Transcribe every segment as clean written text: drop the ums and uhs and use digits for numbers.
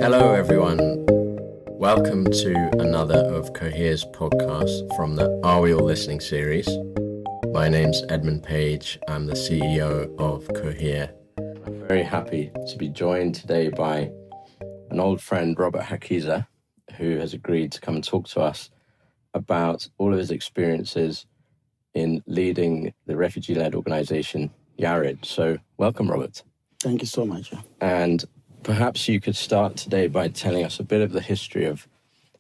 Hello, everyone. Welcome to another of Cohere's podcasts from the Are We All Listening series. My name's Edmund Page. I'm the CEO of Cohere. I'm very happy to be joined today by an old friend, Robert Hakiza, who has agreed to come and talk to us about all of his experiences in leading the refugee-led organization, Yared. So welcome, Robert. Thank you so much. And perhaps you could start today by telling us a bit of the history of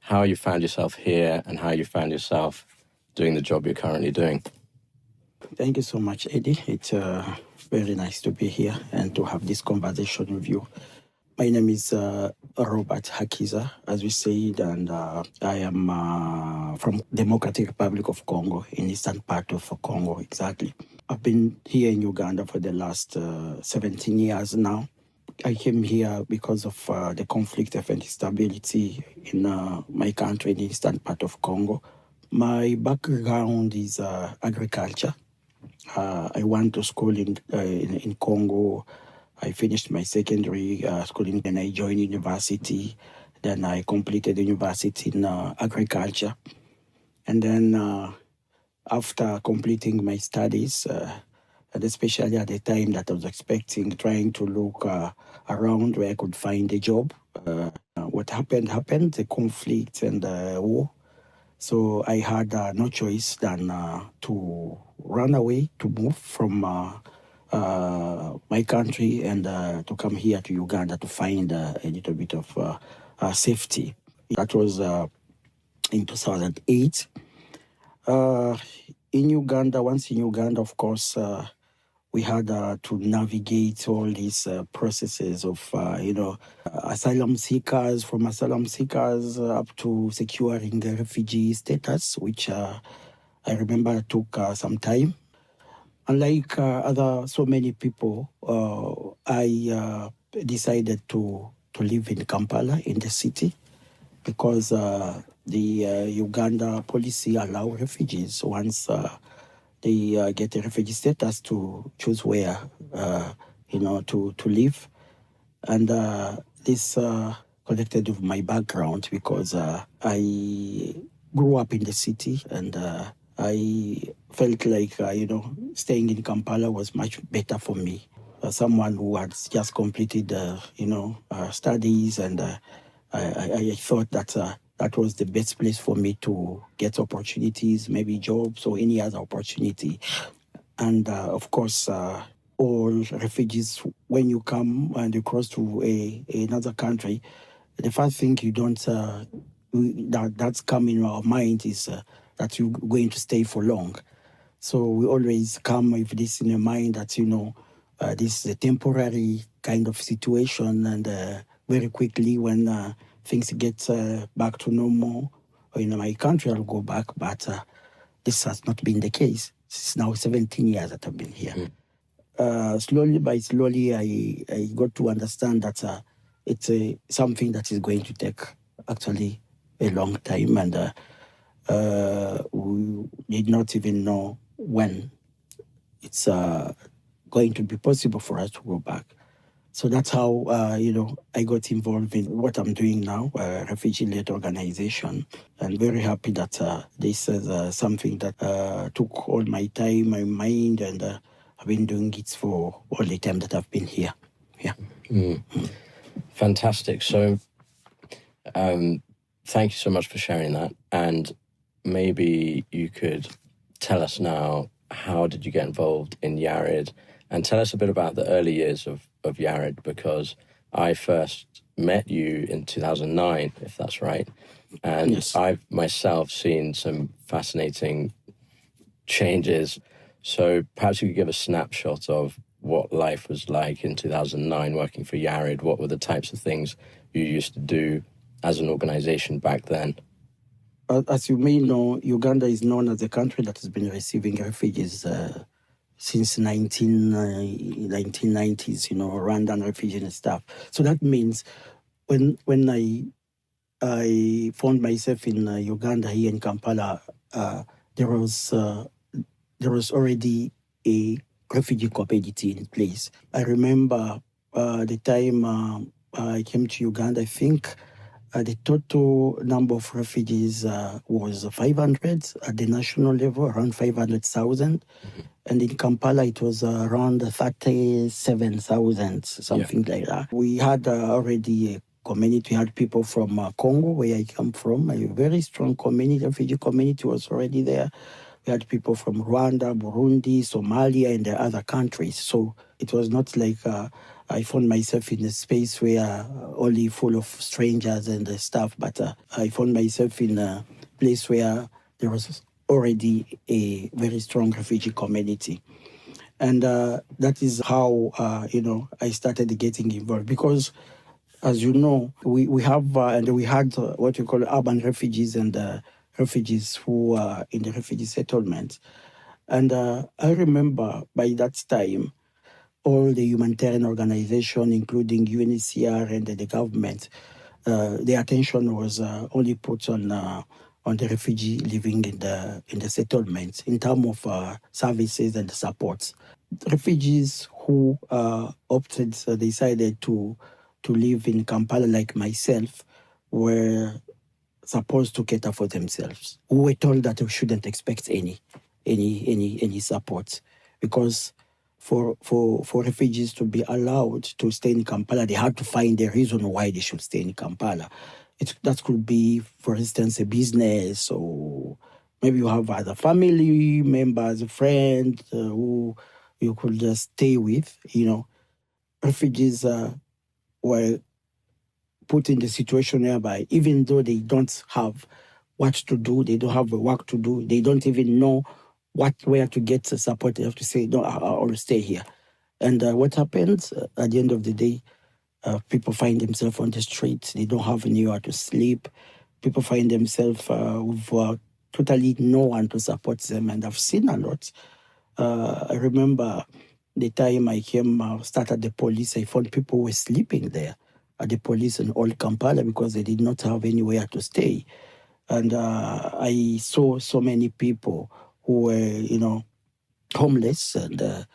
how you found yourself here and how you found yourself doing the job you're currently doing. Thank you so much, Eddie. It's very nice to be here and to have this conversation with you. My name is Robert Hakiza, as we said, and I am from Democratic Republic of Congo, in eastern part of Congo, exactly. I've been here in Uganda for the last 17 years now. I came here because of the conflict and instability in my country, in the eastern part of Congo. My background is agriculture. I went to school in Congo. I finished my secondary schooling, then I joined university. Then I completed the university in agriculture. And then after completing my studies, and especially at the time that I was trying to look around where I could find a job. What happened, the conflict and the war. So I had no choice than to run away, to move from my country and to come here to Uganda to find a little bit of safety. That was in 2008. In Uganda, of course, we had to navigate all these processes of, asylum seekers, from asylum seekers up to securing the refugee status, which I remember took some time. Unlike so many people, I decided to live in Kampala, in the city, because the Uganda policy allow refugees once they get a refugee status to choose where, to live. And this connected with my background because I grew up in the city and I felt like, staying in Kampala was much better for me. Someone who had just completed, studies, and I thought that that was the best place for me to get opportunities, maybe jobs or any other opportunity. And of course, all refugees, when you come and you cross to another country, the first thing that's come in our mind is that you're going to stay for long. So we always come with this in your mind that, this is a temporary kind of situation, and very quickly when things get back to normal in my country, I'll go back. But this has not been the case. It's now 17 years that I've been here. Slowly by slowly, I got to understand that it's something that is going to take actually a long time, and we did not even know when it's going to be possible for us to go back. So that's how, I got involved in what I'm doing now, a refugee-led organization. I'm very happy that this is something that took all my time, my mind, and I've been doing it for all the time that I've been here. Yeah. Fantastic. So thank you so much for sharing that. And maybe you could tell us now, how did you get involved in Yared? And tell us a bit about the early years of Yared, because I first met you in 2009, if that's right. And Yes. I've myself seen some fascinating changes. So perhaps you could give a snapshot of what life was like in 2009 working for Yared. What were the types of things you used to do as an organization back then? As you may know, Uganda is known as a country that has been receiving refugees since 1990s, Rwandan refugees and stuff. So that means when I found myself in Uganda, here in Kampala, there was already a refugee community in place. I remember the time I came to Uganda, I think the total number of refugees was 500 at the national level, around 500,000. And in Kampala, it was around 37,000, something like that. We had already a community. We had people from Congo, where I come from. A very strong community, refugee community was already there. We had people from Rwanda, Burundi, Somalia, and the other countries. So it was not like I found myself in a space where only full of strangers and stuff, but I found myself in a place where there was already a very strong refugee community. And that is how, I started getting involved because, as you know, we have and we had what we call urban refugees and refugees who are in the refugee settlement. And I remember by that time, all the humanitarian organizations, including UNHCR and the government, the attention was only put on the refugee living in the settlements in terms of services and supports. Refugees who decided to live in Kampala, like myself, were supposed to cater for themselves. We were told that we shouldn't expect any support because for refugees to be allowed to stay in Kampala, they had to find a reason why they should stay in Kampala. That could be, for instance, a business, or maybe you have other family members, friends who you could just stay with. Refugees were put in the situation whereby even though they don't have what to do, they don't have work to do, they don't even know where to get support, they have to say, no, I'll stay here. And what happens at the end of the day, people find themselves on the streets, they don't have anywhere to sleep, people find themselves with totally no one to support them, and I've seen a lot. I remember the time I started the police, I found people were sleeping there at the police in all Kampala because they did not have anywhere to stay. And I saw so many people who were, homeless, and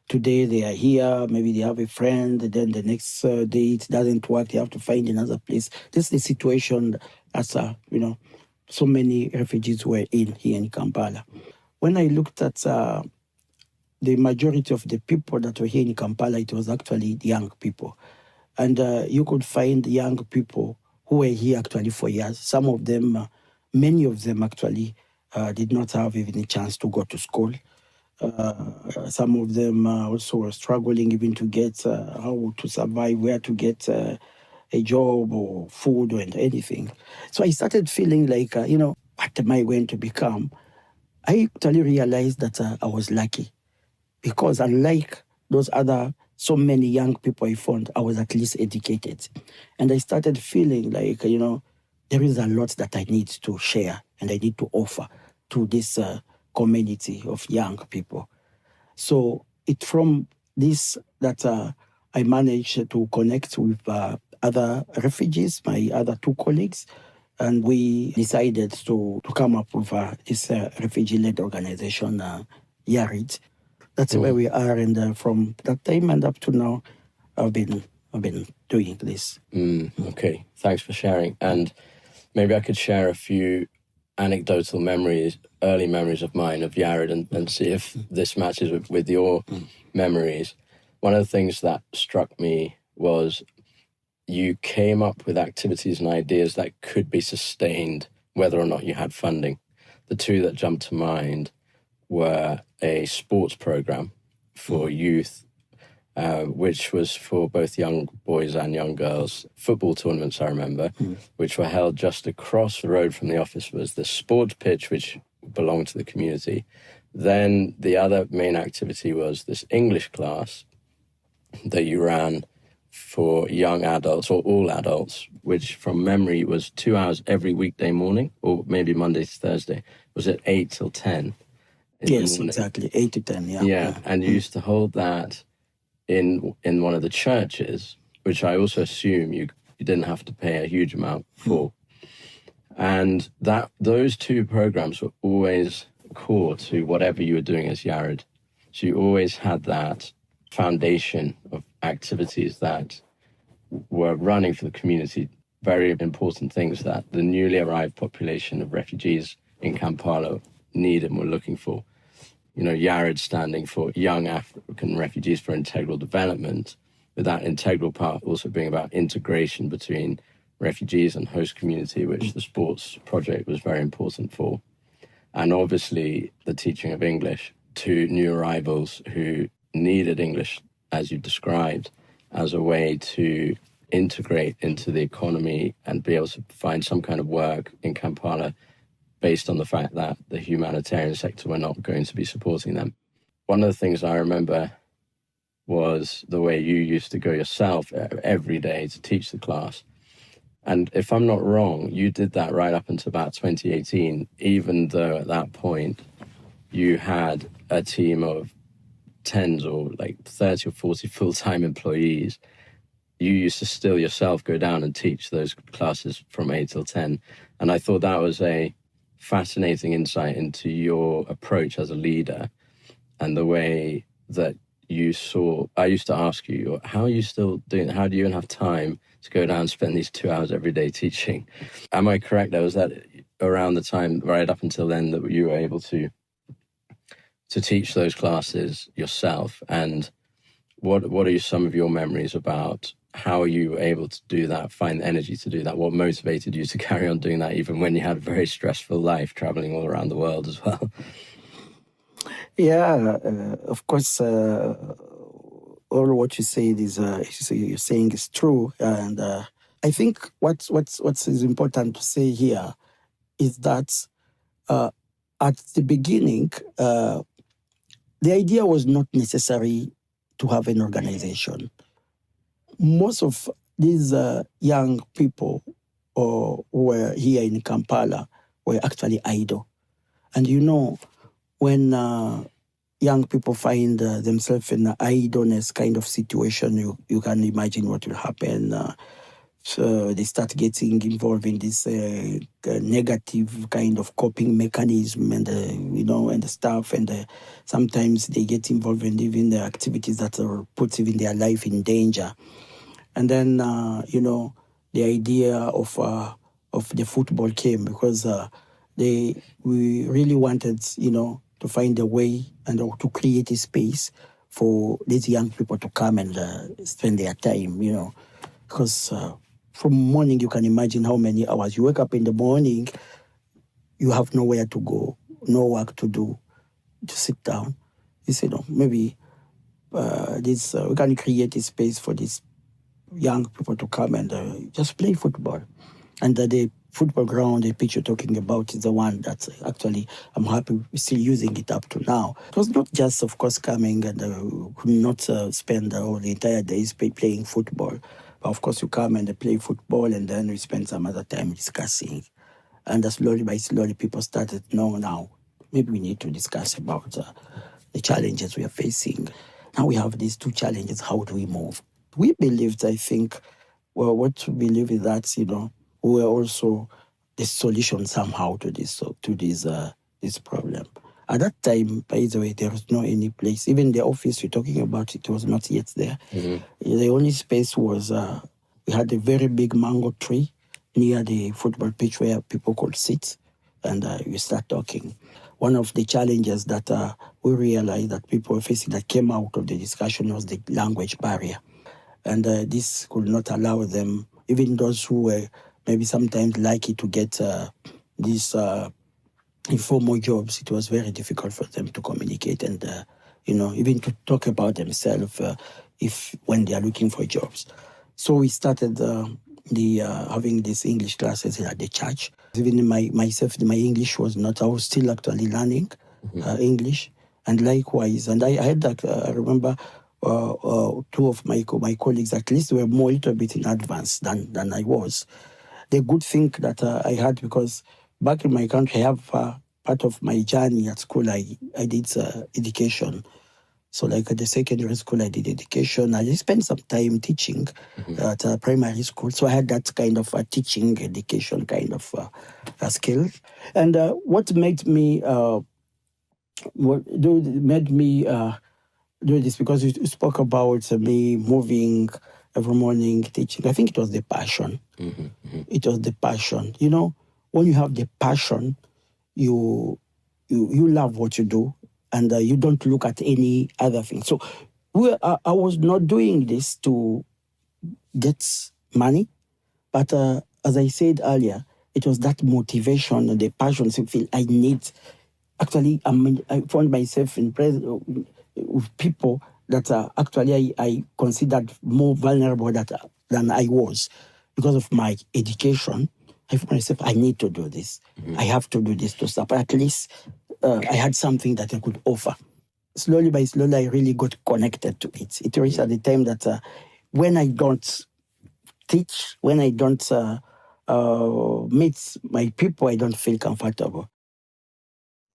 today they are here, maybe they have a friend, then the next day it doesn't work, they have to find another place. This is the situation as, so many refugees were in here in Kampala. When I looked at the majority of the people that were here in Kampala, it was actually the young people. And you could find young people who were here actually for years. Some of them, many of them actually did not have even a chance to go to school. Some of them also were struggling even to get how to survive, where to get a job or food or anything. So I started feeling like, what am I going to become? I actually realized that I was lucky because unlike those other so many young people I found, I was at least educated. And I started feeling like, there is a lot that I need to share and I need to offer to this community of young people. So it's from this that I managed to connect with other refugees, my other two colleagues, and we decided to come up with this refugee-led organization, YARID. That's where we are, and from that time and up to now, I've been doing this. Okay, thanks for sharing. And maybe I could share a few anecdotal memories, early memories of mine of Yared, and see if this matches with your memories. One of the things that struck me was you came up with activities and ideas that could be sustained whether or not you had funding. The two that jumped to mind were a sports program for youth, which was for both young boys and young girls. Football tournaments, I remember, which were held just across the road from the office was the sports pitch, which belonged to the community. Then the other main activity was this English class that you ran for young adults or all adults, which from memory was 2 hours every weekday morning, or maybe Monday to Thursday. Was it 8 till 10? Yes, exactly. 8 to 10, yeah. Yeah, and you used to hold that in one of the churches, which I also assume you didn't have to pay a huge amount for. And those two programs were always core to whatever you were doing as Yared. So you always had that foundation of activities that were running for the community very important things that the newly arrived population of refugees in Kampala needed and were looking for. You know, Yared standing for Young African Refugees for Integral Development, with that integral part also being about integration between refugees and host community, which the sports project was very important for. And obviously the teaching of English to new arrivals who needed English, as you described, as a way to integrate into the economy and be able to find some kind of work in Kampala based on the fact that the humanitarian sector were not going to be supporting them. One of the things I remember was the way you used to go yourself every day to teach the class. And if I'm not wrong, you did that right up until about 2018, even though at that point you had a team of tens or like 30 or 40 full-time employees. You used to still yourself go down and teach those classes from 8 till 10. And I thought that was a fascinating insight into your approach as a leader and the way that you saw. I used to ask you, how are you still doing, how do you even have time to go down and spend these 2 hours every day teaching? Am I correct? Was that around the time, right up until then, that you were able to teach those classes yourself? And what are some of your memories about how you were able to do that, find the energy to do that? What motivated you to carry on doing that, even when you had a very stressful life, traveling all around the world as well? Yeah, of course, all what you said is you're saying is true, and I think what's is important to say here is that at the beginning, the idea was not necessary to have an organization. Most of these young people who were here in Kampala were actually idle. And you know, when young people find themselves in an idleness kind of situation, you can imagine what will happen. So they start getting involved in this negative kind of coping mechanism, and and the stuff, and sometimes they get involved in even the activities that puts even their life in danger. And then the idea of the football came because we really wanted to find a way and to create a space for these young people to come and spend their time, because from morning you can imagine how many hours. You wake up in the morning, you have nowhere to go, no work to do, just sit down. You say, no, maybe we can create a space for these young people to come and just play football. And the football ground, the pitch you're talking about, is the one that actually I'm happy we're still using it up to now. It was not just, of course, coming and could not spend the entire days playing football. But of course, you come and play football, and then we spend some other time discussing. And slowly by slowly, people started, no, now, maybe we need to discuss about the challenges we are facing. Now we have these two challenges, how do we move? We believed, I think, what we believe is that, we were also the solution somehow to this problem. At that time, by the way, there was no any place. Even the office you're talking about, it was not yet there. Mm-hmm. The only space was, we had a very big mango tree near the football pitch where people could sit and we start talking. One of the challenges that we realized that people were facing that came out of the discussion was the language barrier. And this could not allow them, even those who were maybe sometimes lucky to get these informal jobs, it was very difficult for them to communicate and, even to talk about themselves when they are looking for jobs. So we started having these English classes at the church. Even myself, my English was not, I was still actually learning English. And likewise, and I had that, I remember, two of my colleagues at least were more a little bit in advance than I was. The good thing that I had, because back in my country, I have part of my journey at school, I did education. So like at the secondary school, I did education. I spent some time teaching at primary school. So I had that kind of teaching, education kind of skill. And what made me do this, because you spoke about me moving every morning teaching. I think it was the passion. It was the passion. When you have the passion, you love what you do, and you don't look at any other thing. So I was not doing this to get money, but as I said earlier, it was that motivation and the passion to feel I need. Actually, I found myself in presence with people that actually I considered more vulnerable than I was because of my education. I found myself, I need to do this. I have to do this to support. At least I had something that I could offer. Slowly by slowly, I really got connected to it. It reached at the time that when I don't teach, when I don't meet my people, I don't feel comfortable.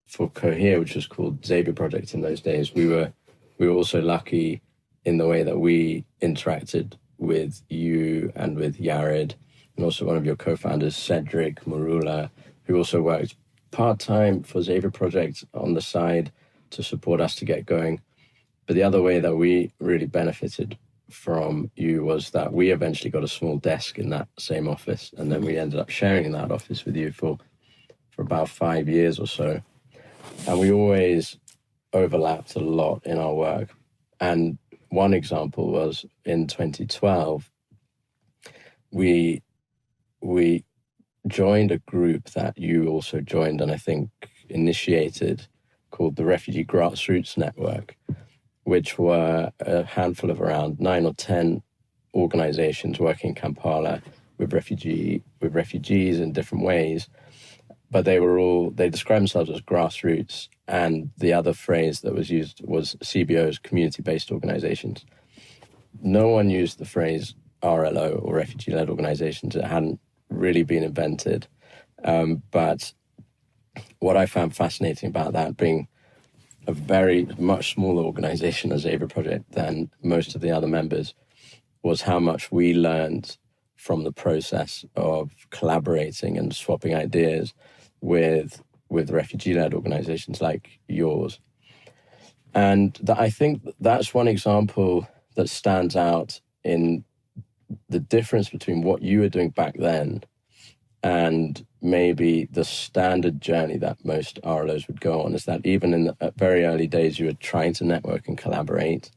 For Cohere, which was called Xavier Project in those days, we were also lucky in the way that we interacted with you and with Yared, and also one of your co-founders, Cedric Marula, who also worked part-time for Xavier Project on the side to support us to get going. But the other way that we really benefited from you was that we eventually got a small desk in that same office, and then we ended up sharing that office with you for about 5 years or so. And we always overlapped a lot in our work. And one example was in 2012, we joined a group that you also joined and I think initiated, called the Refugee Grassroots Network, which were a handful of around 9 or 10 organizations working in Kampala with refugees in different ways. But they described themselves as grassroots, and the other phrase that was used was CBOs, community-based organizations. No one used the phrase RLO, or refugee-led organizations. It hadn't really been invented. But what I found fascinating about that, being a very much smaller organization as Xavier Project than most of the other members, was how much we learned from the process of collaborating and swapping ideas with refugee-led organizations like yours. And I think that's one example that stands out in the difference between what you were doing back then and maybe the standard journey that most RLOs would go on, is that even in the very early days, you were trying to network and collaborate.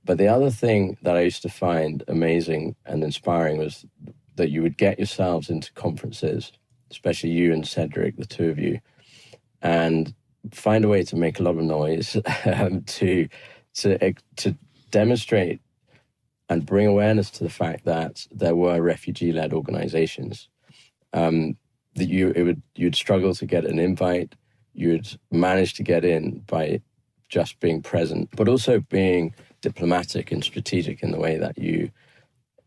But the other thing that I used to find amazing and inspiring was that you would get yourselves into conferences, especially you and Cedric, the two of you, and find a way to make a lot of noise to demonstrate and bring awareness to the fact that there were refugee-led organizations. That you'd struggle to get an invite, you'd manage to get in by just being present, but also being diplomatic and strategic in the way that you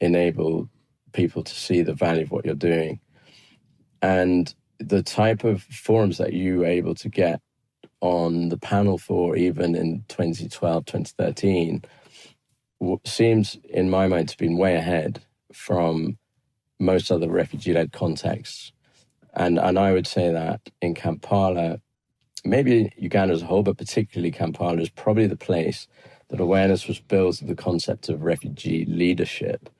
enable people to see the value of what you're doing. And the type of forums that you were able to get on the panel for, even in 2012, 2013, seems, in my mind, to have been way ahead from most other refugee-led contexts. And I would say that in Kampala, maybe Uganda as a whole, but particularly Kampala, is probably the place that awareness was built of the concept of refugee leadership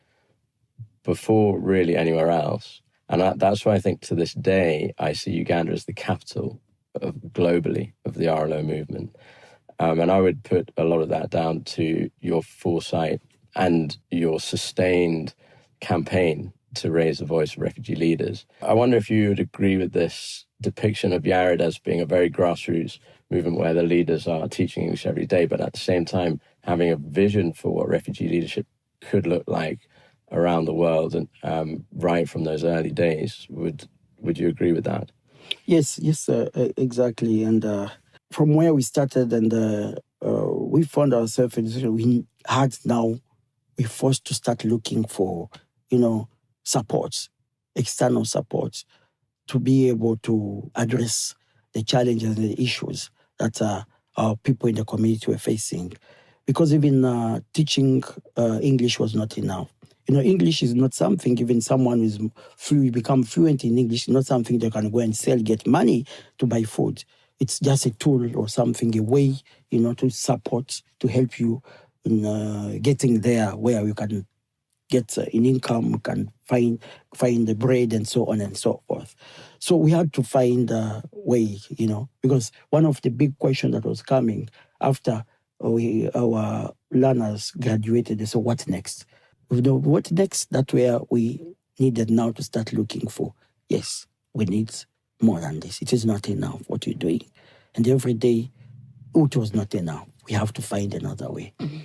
before really anywhere else. And that's why I think to this day, I see Uganda as the capital globally of the RLO movement. And I would put a lot of that down to your foresight and your sustained campaign to raise the voice of refugee leaders. I wonder if you would agree with this depiction of Yared as being a very grassroots movement where the leaders are teaching English every day, but at the same time having a vision for what refugee leadership could look like around the world, and right from those early days. Would you agree with that? Yes, exactly. And from where we started, and we found ourselves in a situation we're forced to start looking for, support, external support, to be able to address the challenges and the issues that our people in the community were facing. Because even teaching English was not enough. English is not something, even someone who's become fluent in English, not something they can go and sell, get money to buy food. It's just a tool or something, a way, to support, to help you in getting there where you can get an income, can find the bread and so on and so forth. So we had to find a way, because one of the big questions that was coming after our learners graduated, they said, what next? What next? That's where we needed now to start looking for. Yes, we need more than this. It is not enough what you're doing. And every day, it was not enough. We have to find another way. Mm-hmm.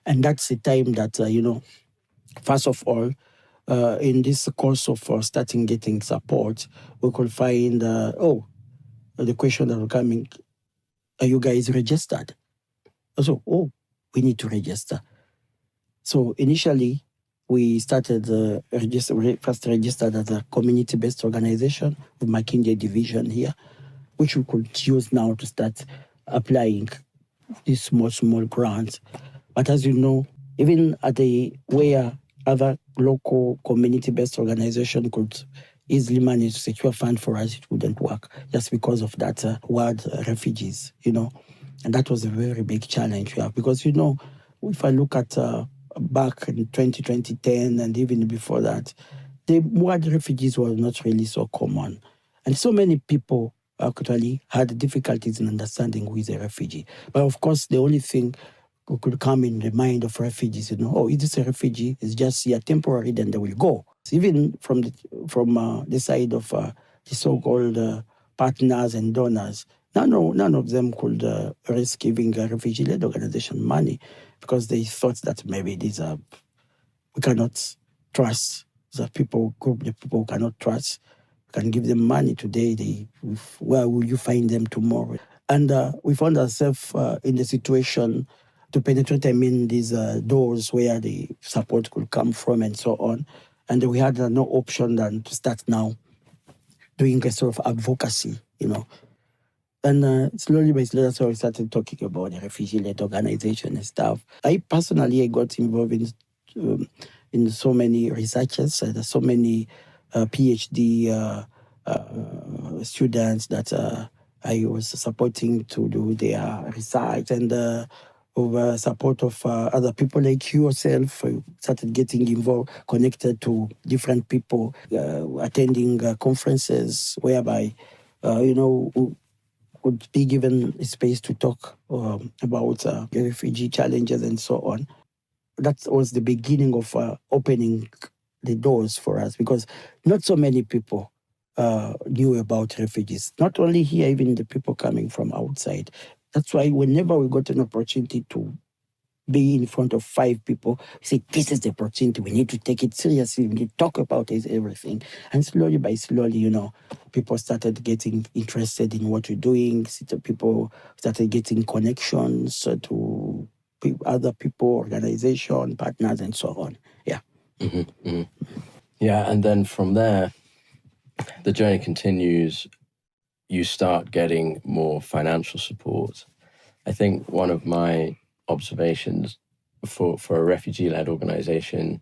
And that's the time that, first of all, in this course of starting getting support, we could find, the question that was coming, are you guys registered? So, we need to register. So initially, we started first registered as a community-based organization with McKinsey division here, which we could use now to start applying these small grants. But as you know, even at where other local community-based organization could easily manage to secure funds for us, it wouldn't work just because of that word refugees, And that was a very big challenge we have because, if I look at back in 2010 and even before that, the word refugees was not really so common. And so many people actually had difficulties in understanding who is a refugee. But of course, the only thing could come in the mind of refugees, is this a refugee? It's just here temporary, then they will go. Even from the side of the so-called partners and donors, none of them could risk giving a refugee-led organization money because they thought that maybe we cannot trust the people cannot trust. We can give them money today. Where will you find them tomorrow? And we found ourselves in the situation to penetrate, these doors where the support could come from and so on. And we had no option than to start now doing a sort of advocacy, And slowly by slowly, that's how we started talking about the refugee-led organization and stuff. I personally got involved in so many researchers, so many PhD students that I was supporting to do their research, and with support of other people like you yourself, started getting involved, connected to different people, attending conferences whereby, would be given a space to talk about refugee challenges and so on. That was the beginning of opening the doors for us because not so many people knew about refugees. Not only here, even the people coming from outside. That's why whenever we got an opportunity to be in front of 5 people, we say, this is the opportunity. We need to take it seriously. We need to talk about it, everything. And slowly by slowly, people started getting interested in what we're doing. People started getting connections to other people, organization, partners, and so on. Yeah. Mm-hmm, mm-hmm. Yeah, and then from there, the journey continues. You start getting more financial support. I think one of my observations for a refugee-led organization,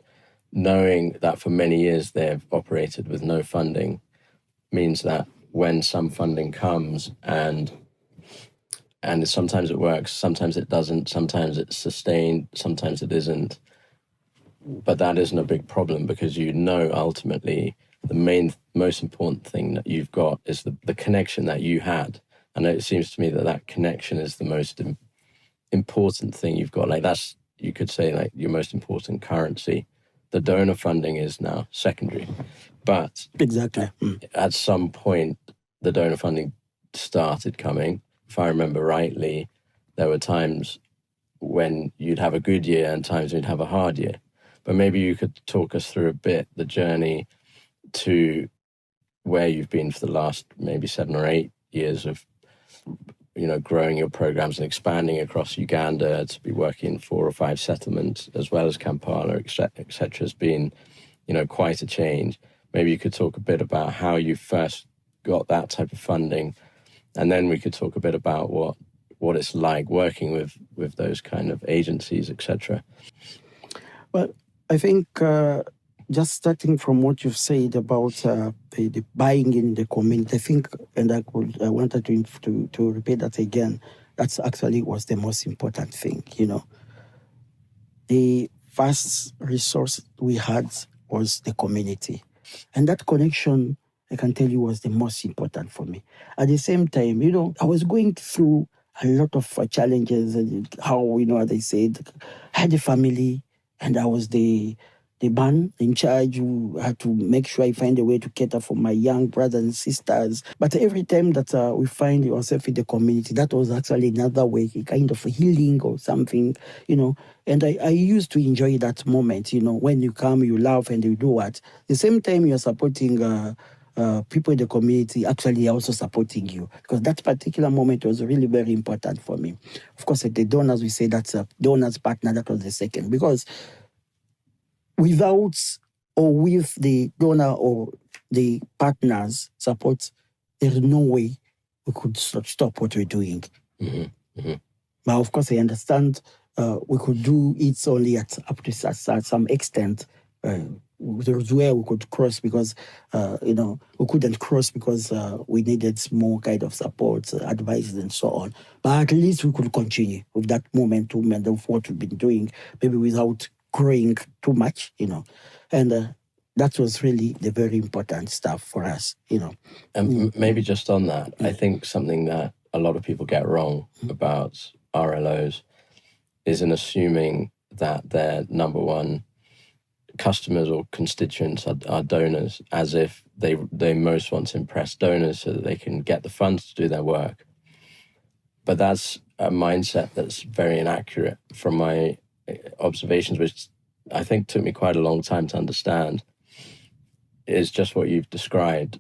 knowing that for many years they've operated with no funding, means that when some funding comes and sometimes it works, sometimes it doesn't, sometimes it's sustained, sometimes it isn't. But that isn't a big problem because ultimately the most important thing that you've got is the connection that you had. And it seems to me that connection is the most important thing you've got. Like that's, you could say, like your most important currency. The donor funding is now secondary. But exactly, at some point, the donor funding started coming. If I remember rightly, there were times when you'd have a good year and times you'd have a hard year. But maybe you could talk us through a bit the journey to where you've been for the last maybe 7 or 8 years of, growing your programs and expanding across Uganda to be working in 4 or 5 settlements, as well as Kampala, et cetera, has been, quite a change. Maybe you could talk a bit about how you first got that type of funding, and then we could talk a bit about what it's like working with those kind of agencies, et cetera. Well, I think just starting from what you've said about the buying in the community, I think, and I wanted to repeat that again, that's actually was the most important thing, first resource we had was the community. And that connection, I can tell you, was the most important for me. At the same time, I was going through a lot of challenges. And how, as I said, I had a family and I was the man in charge who had to make sure I find a way to cater for my young brothers and sisters. But every time that we find ourselves in the community, that was actually another way, a kind of healing or something, And I used to enjoy that moment, when you come, you laugh and you do what. The same time you're supporting people in the community actually also supporting you, because that particular moment was really very important for me. Of course, at the donors, we say that's a donors partner. That was the second, because without or with the donor or the partners' support, there's no way we could stop what we're doing. Mm-hmm. Mm-hmm. But of course, I understand we could do it only up to some extent. There was where we could cross because, we couldn't cross because we needed more kind of support, advice, and so on. But at least we could continue with that momentum and of what we've been doing, maybe without growing too much, And that was really the very important stuff for us, And maybe just on that, I think something that a lot of people get wrong about RLOs is in assuming that their number one customers or constituents are donors, as if they most want to impress donors so that they can get the funds to do their work. But that's a mindset that's very inaccurate from my observations, which I think took me quite a long time to understand, is just what you've described,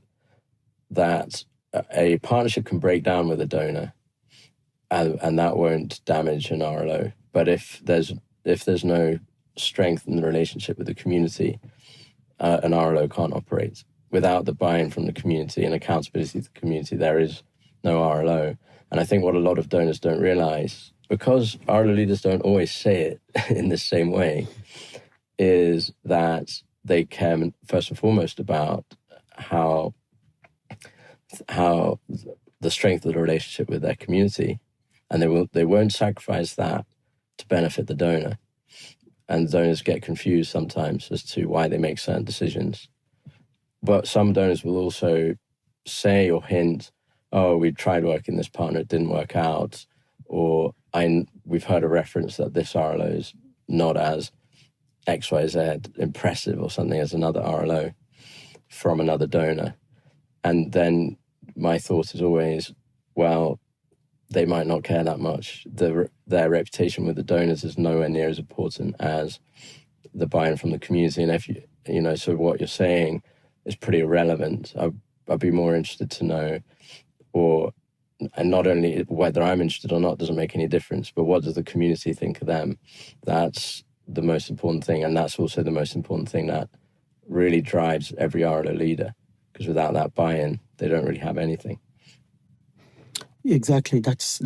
that a partnership can break down with a donor and that won't damage an RLO. But if there's no strength in the relationship with the community, an RLO can't operate. Without the buy-in from the community and accountability to the community, there is no RLO. And I think what a lot of donors don't realize, because RLO leaders don't always say it in the same way, is that they care first and foremost about how the strength of the relationship with their community, and they won't sacrifice that to benefit the donor. And donors get confused sometimes as to why they make certain decisions. But some donors will also say or hint, "Oh, we tried working this partner, it didn't work out," or we've heard a reference that this RLO is not as XYZ impressive or something as another RLO from another donor. And then my thought is always, well, they might not care that much. Their reputation with the donors is nowhere near as important as the buy-in from the community. And if so what you're saying is pretty irrelevant. I'd be more interested to know, and not only whether I'm interested or not doesn't make any difference, but what does the community think of them? That's the most important thing. And that's also the most important thing that really drives every RLO leader, because without that buy-in, they don't really have anything. Exactly, that's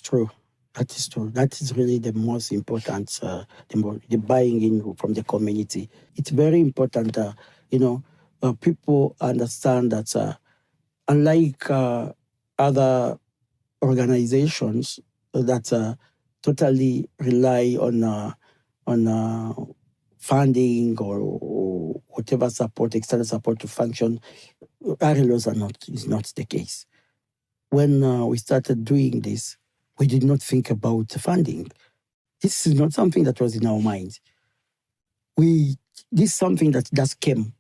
true. That is true. That is really the most important, the buying in from the community. It's very important, people understand that unlike other organizations that totally rely on funding or whatever support, external support to function, RLOs is not the case. When we started doing this, we did not think about funding. This is not something that was in our minds. This is something that just came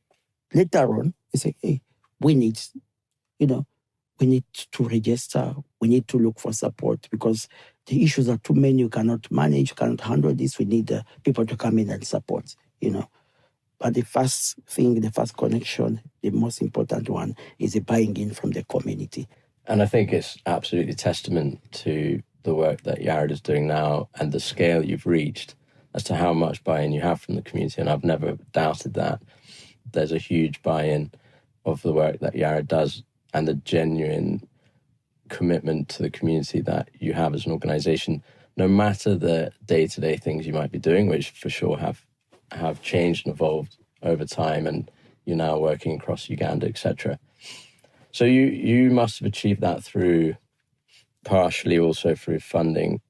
later on. We say, hey, we need to register. We need to look for support because the issues are too many. You cannot manage, you cannot handle this. We need people to come in and support, But the first thing, the first connection, the most important one is the buying in from the community. And I think it's absolutely testament to the work that Yared is doing now and the scale you've reached as to how much buy-in you have from the community. And I've never doubted that. There's a huge buy-in of the work that Yared does and the genuine commitment to the community that you have as an organization, no matter the day-to-day things you might be doing, which for sure have changed and evolved over time, and you're now working across Uganda, etc. So you must have achieved that through partially also through funding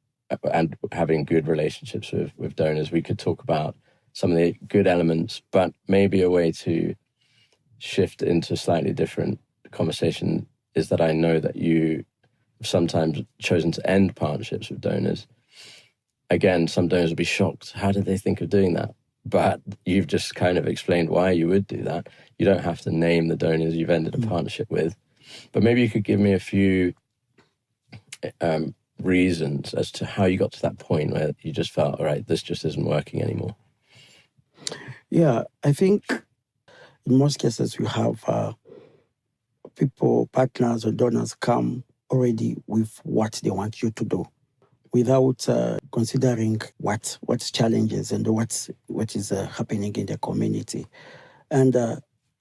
and having good relationships with donors. We could talk about some of the good elements, but maybe a way to shift into a slightly different conversation is that I know that you have sometimes chosen to end partnerships with donors. Again, some donors will be shocked. How did they think of doing that? But you've just kind of explained why you would do that. You don't have to name the donors you've ended a partnership with. But maybe you could give me a few reasons as to how you got to that point where you just felt, all right, this just isn't working anymore. Yeah, I think in most cases you have people, partners or donors come already with what they want you to do, without considering what's challenges and what is happening in the community. And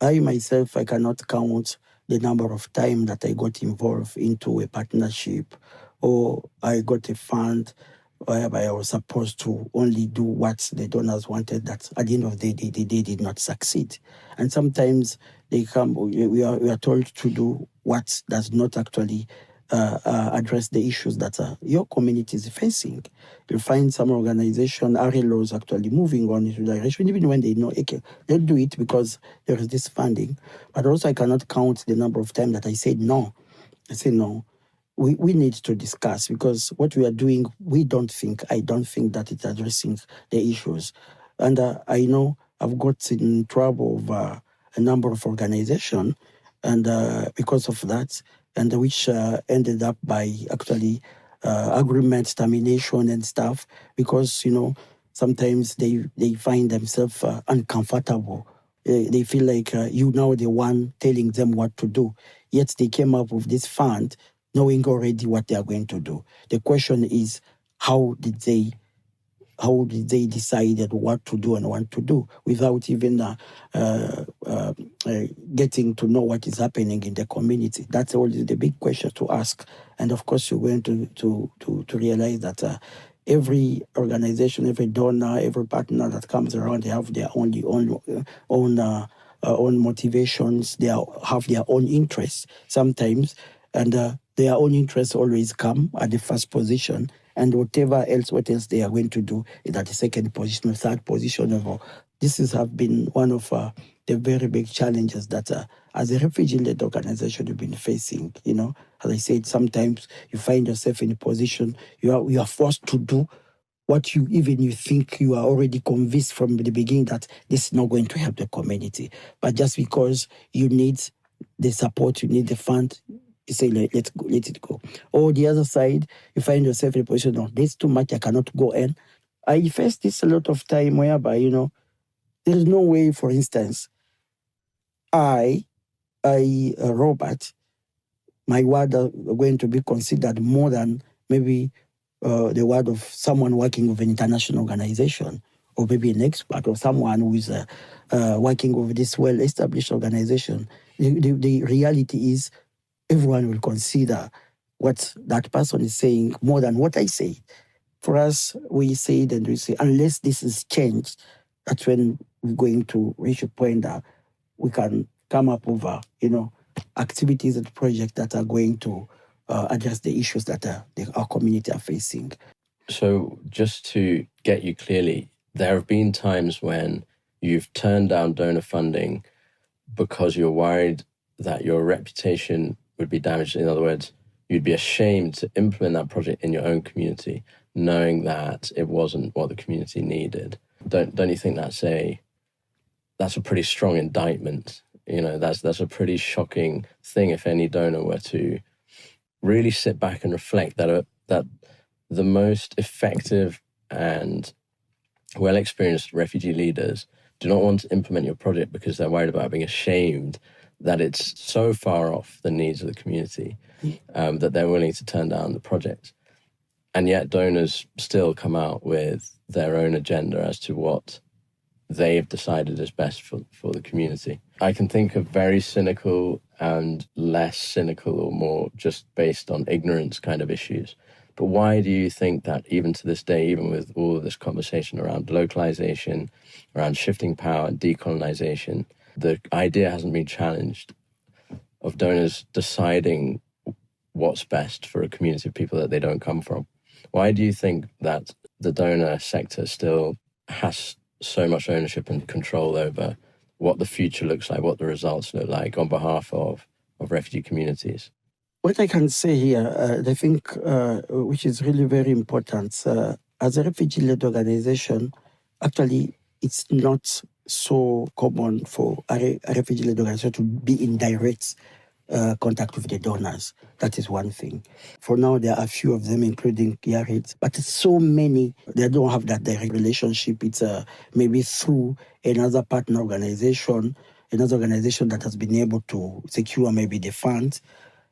I myself, I cannot count the number of times that I got involved into a partnership or I got a fund whereby I was supposed to only do what the donors wanted, that at the end of the day, they did not succeed. And sometimes they come, we are told to do what does not actually address the issues that your community is facing. You find some organization, RLOs, actually moving on into direction, even when they know, okay, they'll do it because there is this funding. But also I cannot count the number of times that I said no. I say no. We need to discuss, because what we are doing, I don't think that it's addressing the issues. And I know I've got in trouble with a number of organizations, and because of that, and which ended up by actually agreement termination and stuff, because, sometimes they find themselves uncomfortable. They feel like you now the one telling them what to do. Yet they came up with this fund knowing already what they are going to do. The question is, how did they decide what to do and what to do without even getting to know what is happening in the community? That's always the big question to ask. And of course, you're going to realize that every organization, every donor, every partner that comes around, they have their own motivations. They have their own interests sometimes, and their own interests always come at the first position, and what else they are going to do is at the second position or third position. This has been one of the very big challenges that as a refugee-led organization we've been facing. As I said, sometimes you find yourself in a position you are forced to do what you think you are already convinced from the beginning that this is not going to help the community. But just because you need the support, you need the fund, you say, let it go. Or the other side, you find yourself in a position, no, there's too much, I cannot go in. I faced this a lot of time whereby, there's no way, for instance, Robert, my word are going to be considered more than maybe the word of someone working with an international organization, or maybe an expert, or someone who is working with this well-established organization. The reality is everyone will consider what that person is saying more than what I say. For us, we say it and we say, unless this is changed, that's when we're going to reach a point that we can come up with, activities and projects that are going to address the issues that our community are facing. So just to get you clearly, there have been times when you've turned down donor funding because you're worried that your reputation would be damaged. In other words, you'd be ashamed to implement that project in your own community, knowing that it wasn't what the community needed. Don't you think that's a pretty strong indictment? That's a pretty shocking thing if any donor were to really sit back and reflect that the most effective and well-experienced refugee leaders do not want to implement your project because they're worried about being ashamed that it's so far off the needs of the community that they're willing to turn down the project. And yet donors still come out with their own agenda as to what they've decided is best for the community. I can think of very cynical and less cynical, or more just based on ignorance kind of issues. But why do you think that even to this day, even with all of this conversation around localization, around shifting power and decolonization, the idea hasn't been challenged of donors deciding what's best for a community of people that they don't come from? Why do you think that the donor sector still has so much ownership and control over what the future looks like, what the results look like on behalf of refugee communities? What I can say here, I think, which is really very important, as a refugee-led organization, actually, it's not so common for a refugee-led organization to be in direct contact with the donors. That is one thing. For now, there are a few of them, including Yarit, but so many, they don't have that direct relationship. It's maybe through another partner organization, another organization that has been able to secure maybe the funds.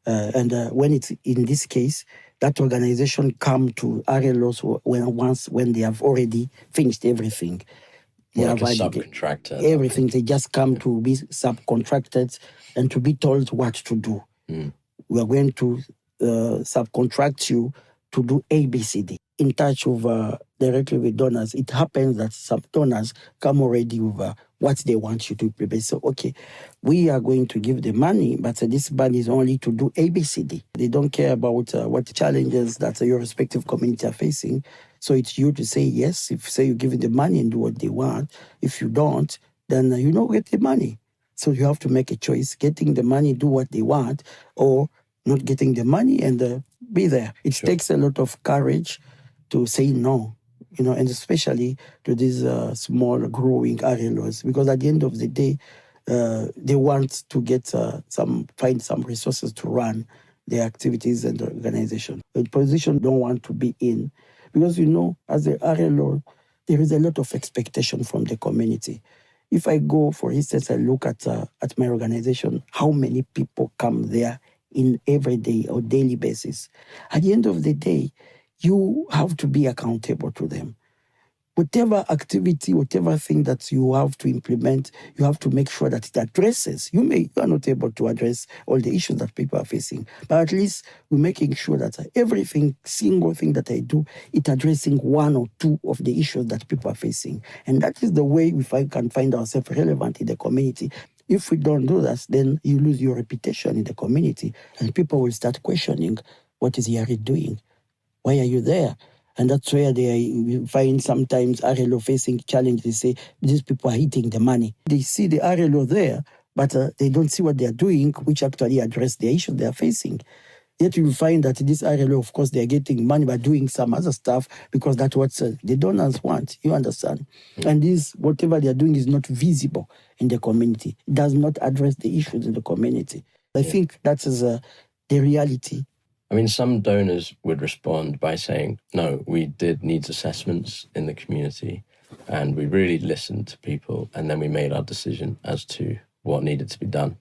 And when it's in this case, that organization come to RLOs when they have already finished everything. They Like have a subcontractor. everything. They just come to be subcontracted and to be told what to do. We are going to subcontract you to do ABCD. In touch with directly with donors, it happens that some donors come already with what they want you to prepare. So, okay, we are going to give the money, but this money is only to do ABCD. They don't care about what challenges that your respective community are facing. So it's you to say yes. If say you give it the money and do what they want. If you don't, then you don't get the money. So you have to make a choice: getting the money, do what they want, or not getting the money and be there. It takes a lot of courage to say no, and especially to these small growing RLOs, because at the end of the day, they want to get find some resources to run their activities and the organization. The position don't want to be in, because as a RLO, there is a lot of expectation from the community. If I go, for instance, I look at my organization, how many people come there in everyday or daily basis. At the end of the day, you have to be accountable to them. Whatever activity, whatever thing that you have to implement, you have to make sure that it addresses. You are not able to address all the issues that people are facing, but at least we're making sure that single thing that I do, it's addressing one or two of the issues that people are facing. And that is the way we can find ourselves relevant in the community. If we don't do that, then you lose your reputation in the community, and people will start questioning, what is Yari doing? Why are you there? And that's where they find sometimes RLO facing challenge. They say, these people are eating the money. They see the RLO there, but they don't see what they are doing, which actually address the issues they are facing. Yet you will find that this RLO, of course, they are getting money by doing some other stuff because that's what the donors want. You understand? And whatever they are doing is not visible in the community. It does not address the issues in the community. I think that is the reality. I mean, some donors would respond by saying, no, we did needs assessments in the community and we really listened to people and then we made our decision as to what needed to be done.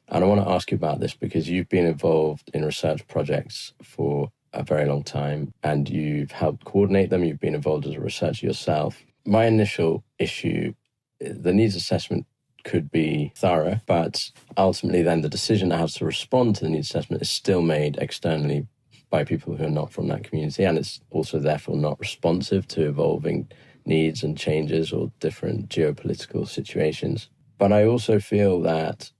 And I want to ask you about this because you've been involved in research projects for a very long time and you've helped coordinate them. You've been involved as a researcher yourself. My initial issue, the needs assessment could be thorough, but ultimately then the decision that has to respond to the needs assessment is still made externally by people who are not from that community, and it's also therefore not responsive to evolving needs and changes or different geopolitical situations. But I also feel that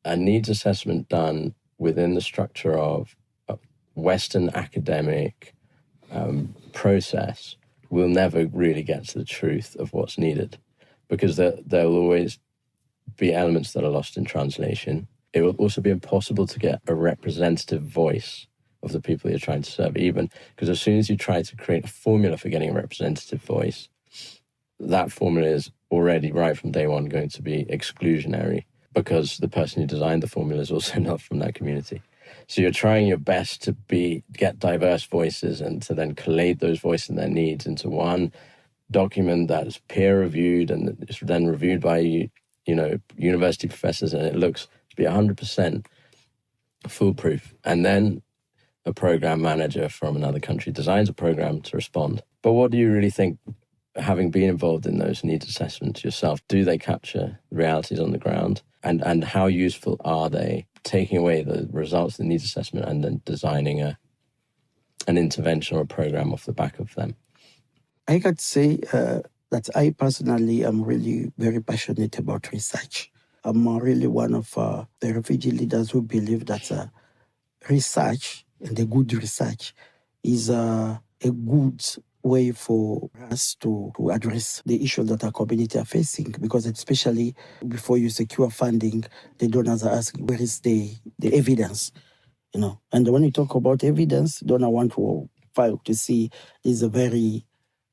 a needs assessment done within the structure of a Western academic process will never really get to the truth of what's needed, because there'll always be elements that are lost in translation. It will also be impossible to get a representative voice of the people you're trying to serve, even because as soon as you try to create a formula for getting a representative voice, that formula is already right from day one going to be exclusionary, because the person who designed the formula is also not from that community. So you're trying your best to get diverse voices and to then collate those voices and their needs into one document that is peer-reviewed and is then reviewed by university professors, and it looks to be 100% foolproof. And then a program manager from another country designs a program to respond. But what do you really think, having been involved in those needs assessments yourself, do they capture the realities on the ground? And how useful are they, taking away the results of the needs assessment and then designing an intervention or a program off the back of them? I could say that I personally am really very passionate about research. I'm really one of the refugee leaders who believe that research, and the good research, is a good way for us to address the issues that our community are facing, because especially before you secure funding, the donors are asking, where is the evidence? And when you talk about evidence, donor want to file to see is a very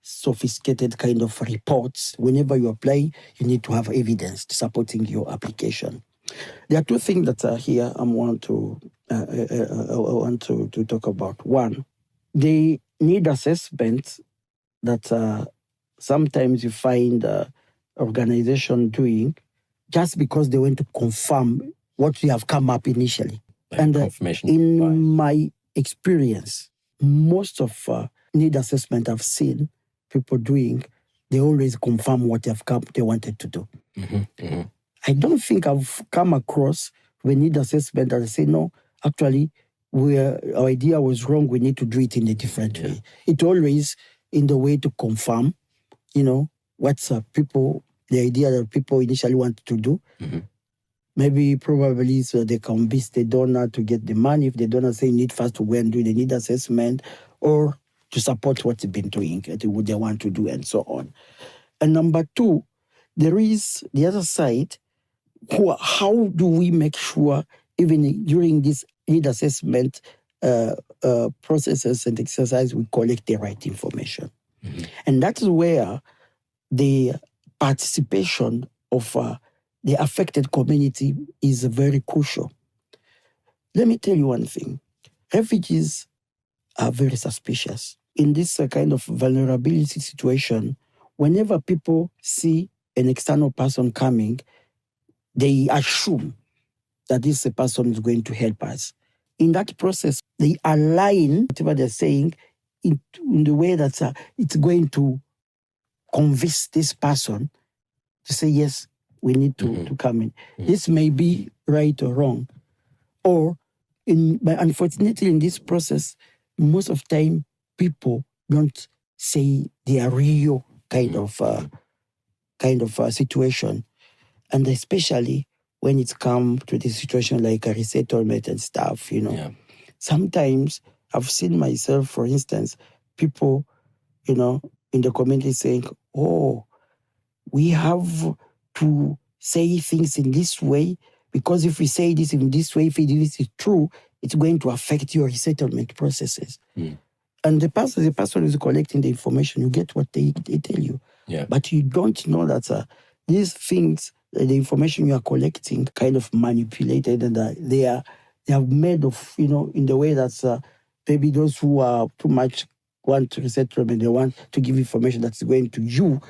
sophisticated kind of reports. Whenever you apply, you need to have evidence supporting your application. There are two things that are here I want to talk about. One, they need assessment that sometimes you find organization doing just because they want to confirm what you have come up initially. Like confirmation in bias. My experience, most of need assessment I've seen people doing, they always confirm what they wanted to do. I don't think I've come across the need assessment that I say, no, actually, our idea was wrong, we need to do it in a different way. It always in the way to confirm, what's the idea that people initially wanted to do. Maybe probably so they convince the donor to get the money. If the donor say you need first to go and do the need assessment, or to support what they've been doing, what they want to do, and so on. And number two, there is the other side. How do we make sure, even during this need assessment processes and exercise, we collect the right information? And that is where the participation of the affected community is very crucial. Let me tell you one thing. Refugees are very suspicious. In this kind of vulnerability situation, whenever people see an external person coming, they assume that this person is going to help us. In that process, they align whatever they're saying in the way that it's going to convince this person to say, yes, we need to come in. This may be right or wrong. But unfortunately, in this process, most of the time, people don't say their real kind of situation. And especially when it's come to the situation like a resettlement and stuff, Sometimes I've seen myself, for instance, people, in the community saying, oh, we have to say things in this way, because if we say this in this way, if this is true, it's going to affect your resettlement processes. And the person is collecting the information, you get what they tell you. But you don't know that these things, the information you are collecting, kind of manipulated, and they are made of, in the way that maybe those who are too much want to resettlement, they want to give information that's going to you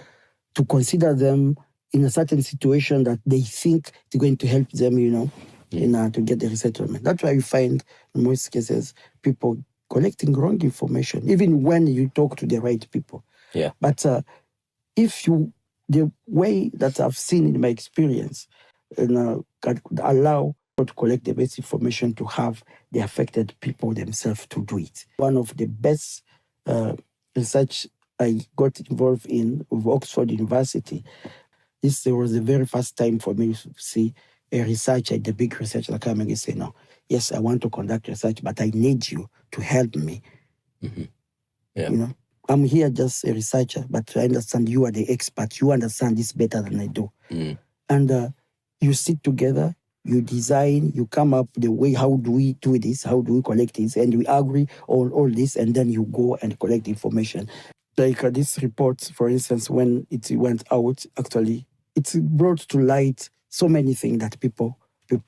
to consider them in a certain situation that they think is going to help them, to get the resettlement. That's why you find, in most cases, people collecting wrong information, even when you talk to the right people. But the way that I've seen in my experience, can allow to collect the best information to have the affected people themselves to do it. One of the best research I got involved in with Oxford University, this was the very first time for me to see a researcher, the big researcher, coming and say, no, yes, I want to conduct research, but I need you to help me. I'm here just a researcher, but I understand you are the expert. You understand this better than I do. And you sit together, you design, you come up the way, how do we do this? How do we collect this? And we agree on all this, and then you go and collect information. Like this report, for instance, when it went out, actually, it brought to light so many things that people did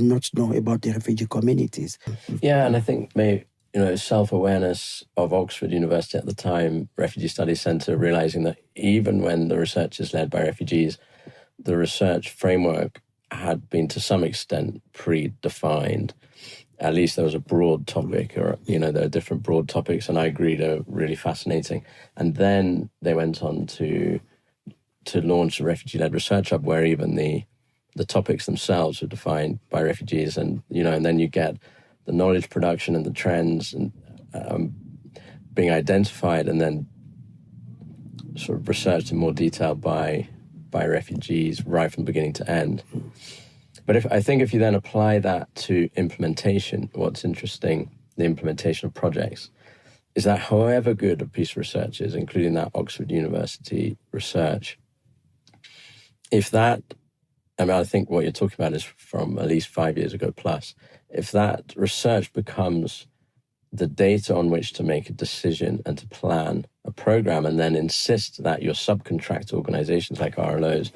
not know about the refugee communities. Yeah, and I think maybe, self-awareness of Oxford University at the time, Refugee Studies Centre, realising that even when the research is led by refugees, the research framework had been to some extent predefined. At least there was a broad topic, or, there are different broad topics, and I agree they're really fascinating. And then they went on to launch a refugee-led research hub where even the topics themselves were defined by refugees, and, and then you get the knowledge production and the trends and being identified and then sort of researched in more detail by refugees right from beginning to end. But if you then apply that to implementation, what's interesting, the implementation of projects, is that however good a piece of research is, including that Oxford University research, if that, I mean, I think what you're talking about is from at least 5 years ago plus, if that research becomes the data on which to make a decision and to plan a program, and then insist that your subcontract organizations like RLOs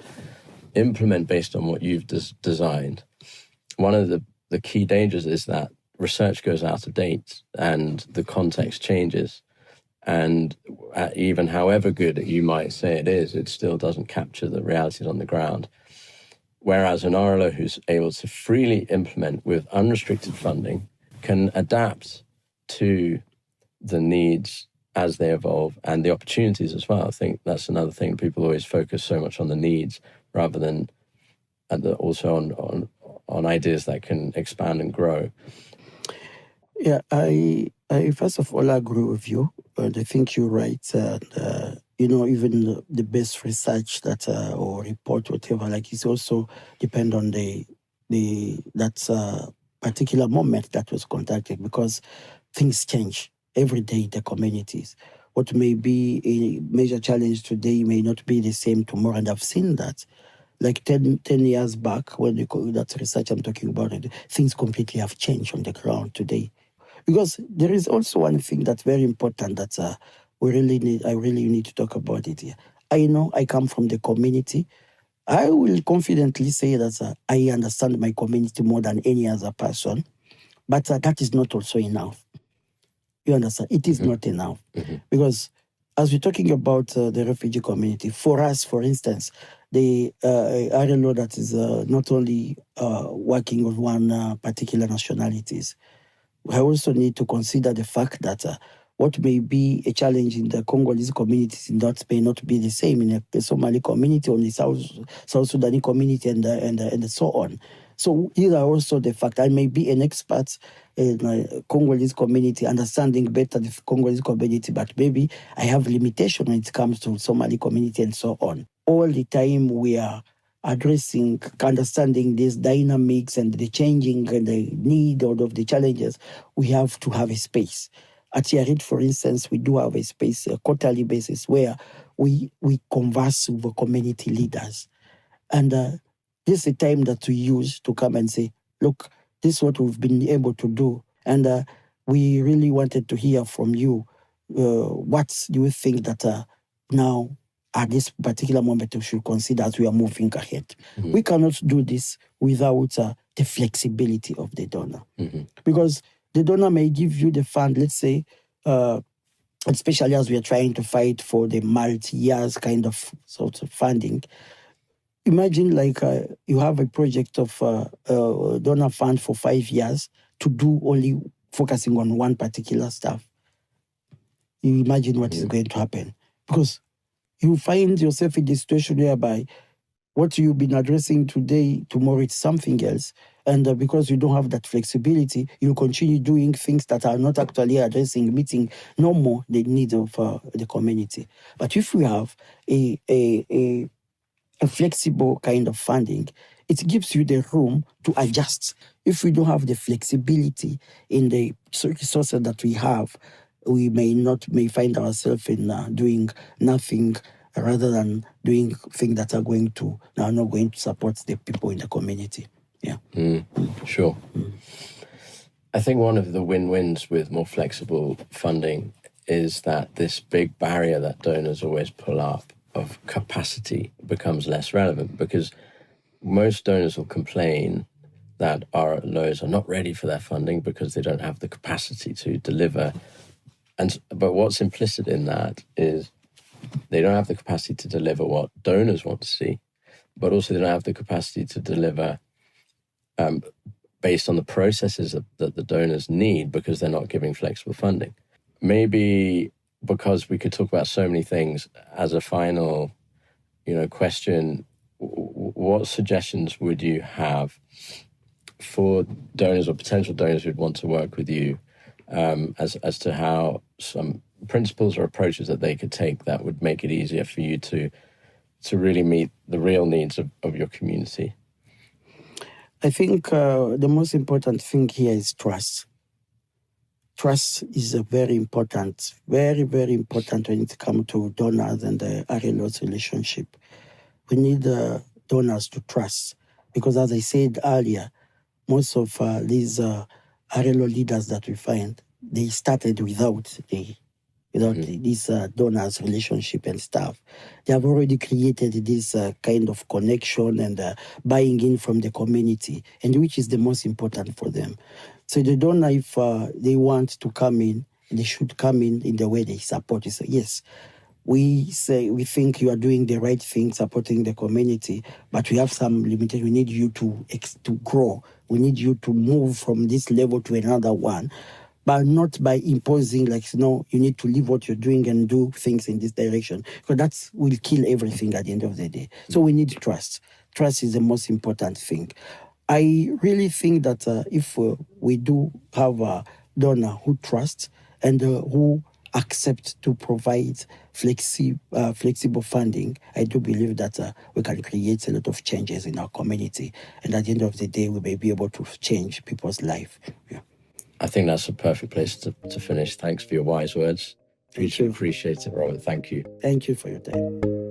implement based on what you've designed, one of the key dangers is that research goes out of date and the context changes. And even however good you might say it is, it still doesn't capture the realities on the ground. Whereas an RLO who's able to freely implement with unrestricted funding can adapt to the needs as they evolve and the opportunities as well. I think that's another thing. People always focus so much on the needs rather than also on ideas that can expand and grow. Yeah, I first of all agree with you. And I think you're right. Even the best research that or report, whatever, like it's also depend on that particular moment that was conducted, because things change every day in the communities. What may be a major challenge today may not be the same tomorrow, and I've seen that. Like 10 years back, when that research I'm talking about, things completely have changed on the ground today. Because there is also one thing that's very important that I really need to talk about it here. I know I come from the community. I will confidently say that I understand my community more than any other person, but that is not also enough. You understand? It is not enough. Because as we're talking about the refugee community, for us, for instance, the RLO that is not only working on one particular nationalities, I also need to consider the fact that what may be a challenge in the Congolese communities may not be the same in the Somali community or the South Sudanese community and so on. So these are also the fact. I may be an expert in the Congolese community, understanding better the Congolese community, but maybe I have limitation when it comes to Somali community and so on. All the time we are addressing, understanding these dynamics and the changing and the need of the challenges, we have to have a space. At Yarit, for instance, we do have a space, a quarterly basis, where we converse with the community leaders. And this is a time that we use to come and say, look, this is what we've been able to do. And we really wanted to hear from you. What do you think that now, at this particular moment, we should consider as we are moving ahead? We cannot do this without the flexibility of the donor. Because the donor may give you the fund, let's say, especially as we are trying to fight for the multi-years kind of sort of funding. Imagine like you have a project of donor fund for 5 years to do only focusing on one particular stuff. You imagine what is going to happen. Because you find yourself in the situation whereby what you've been addressing today, tomorrow it's something else. And because you don't have that flexibility, you continue doing things that are not actually meeting no more the needs of the community. But if we have a flexible kind of funding, it gives you the room to adjust. If we don't have the flexibility in the resources that we have, we may find ourselves in doing nothing rather than doing things that are not going to support the people in the community. Yeah. Sure. I think one of the win-wins with more flexible funding is that this big barrier that donors always pull up of capacity becomes less relevant, because most donors will complain that RLOs are not ready for their funding because they don't have the capacity to deliver. But what's implicit in that is they don't have the capacity to deliver what donors want to see, but also they don't have the capacity to deliver based on the processes that the donors need, because they're not giving flexible funding. Maybe because we could talk about so many things, as a final, question, what suggestions would you have for donors or potential donors who'd want to work with you, as to how some principles or approaches that they could take that would make it easier for you to really meet the real needs of your community? I think the most important thing here is trust. trust is a very important, very, very important when it comes to donors and the RLO's relationship. We need donors to trust because, as I said earlier, most of these RLO leaders that we find, they started without this donors relationship and stuff. They have already created this kind of connection and buying in from the community, and which is the most important for them. So the donor, if they want to come in, they should come in the way they support. You say, yes, we think you are doing the right thing, supporting the community, but we have some limitation. We need you to grow. We need you to move from this level to another one, but not by imposing, like, you need to leave what you're doing and do things in this direction, because that will kill everything at the end of the day. So we need trust. Trust is the most important thing. I really think that if we do have a donor who trusts and who accept to provide flexible funding, I do believe that we can create a lot of changes in our community. And at the end of the day, we may be able to change people's life. Yeah. I think that's a perfect place to finish. Thanks for your wise words. Thank you. Appreciate it, Robert. Thank you. Thank you for your time.